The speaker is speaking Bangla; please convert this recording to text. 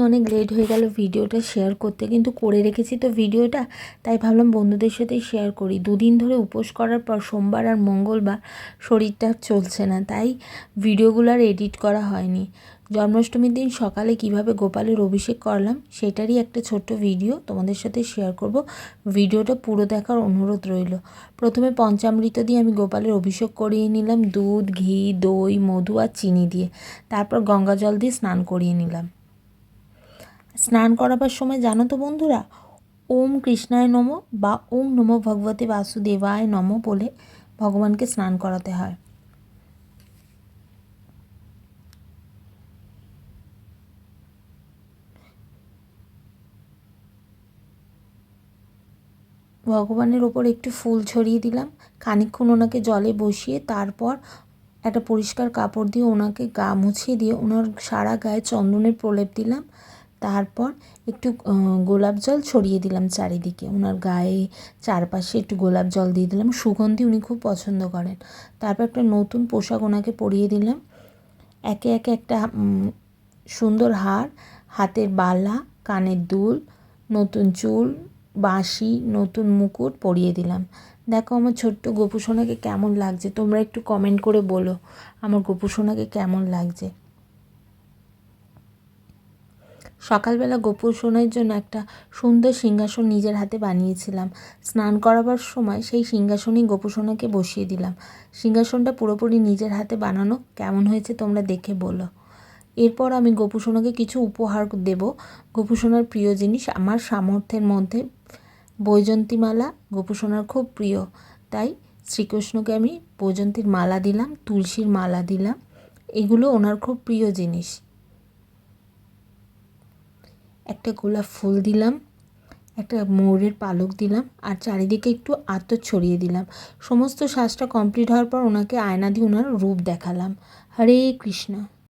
অনেক লেট হয়ে গেল ভিডিওটা শেয়ার করতে, কিন্তু করে রেখেছি তো ভিডিওটা, তাই ভাবলাম বন্ধুদের সাথেই শেয়ার করি। দুদিন ধরে উপোস করার পর সোমবার আর মঙ্গলবার শরীরটা চলছে না, তাই ভিডিওগুলো আর এডিট করা হয়নি। জন্মাষ্টমীর দিন সকালে কিভাবে গোপালের অভিষেক করলাম সেটারই একটা ছোট্ট ভিডিও তোমাদের সাথে শেয়ার করব। ভিডিওটা পুরো দেখার অনুরোধ রইল। প্রথমে পঞ্চামৃত দিয়ে আমি গোপালের অভিষেক করিয়ে নিলাম, দুধ, ঘি, দই, মধু আর চিনি দিয়ে। তারপর গঙ্গা জল দিয়ে স্নান করিয়ে নিলাম। স্নান করাবার সময় জানো তো বন্ধুরা, ওম কৃষ্ণায় নমঃ বা ওম নমো ভগবতে বাসুদেবায় নমঃ বলে ভগবানকে স্নান করাতে হয়। ভগবানের ওপর একটু ফুল ছড়িয়ে দিলাম, খানিকক্ষণ ওনাকে জলে বসিয়ে তারপর একটা পরিষ্কার কাপড় দিয়ে ওনাকে গা মুছিয়ে দিয়ে ওনার সারা গায়ে চন্দনের প্রলেপ দিলাম। তারপর একটু গোলাপ জল ছড়িয়ে দিলাম চারিদিকে, ওনার গায়ে চারপাশে একটু গোলাপ জল দিয়ে দিলাম, সুগন্ধি উনি খুব পছন্দ করেন। তারপর একটা নতুন পোশাক ওনাকে পরিয়ে দিলাম। একে একে একটা সুন্দর হার, হাতের বালা, কানের দুল, নতুন চুল, বাঁশি, নতুন মুকুট পরিয়ে দিলাম। দেখো আমার ছোট্ট গোপু সোনাকে কেমন লাগছে, তোমরা একটু কমেন্ট করে বলো আমার গোপু সোনাকে কেমন লাগছে। সকালবেলা গোপু সোনার জন্য একটা সুন্দর সিংহাসন নিজের হাতে বানিয়েছিলাম। স্নান করাবার সময় সেই সিংহাসনেই গোপু সোনাকে বসিয়ে দিলাম। সিংহাসনটা পুরোপুরি নিজের হাতে বানানো, কেমন হয়েছে তোমরা দেখে বলো। এরপর আমি গোপু সোনাকে কিছু উপহার দেব। গোপু সোনার প্রিয় জিনিস, আমার সামর্থ্যের মধ্যে বৈজয়ন্তীমালা গোপু সোনার খুব প্রিয়, তাই শ্রীকৃষ্ণকে আমি বৈজয়ন্তীর মালা দিলাম, তুলসীর মালা দিলাম, এগুলো ওনার খুব প্রিয় জিনিস। একটা গোলাপ ফুল দিলাম, একটা ময়ূরের পালক দিলাম, আর চারিদিকে একটু আতর ছড়িয়ে দিলাম। সমস্ত সাজটা কমপ্লিট হওয়ার পর ওনাকে আয়না দিয়ে ওনার রূপ দেখালাম। হরে কৃষ্ণ।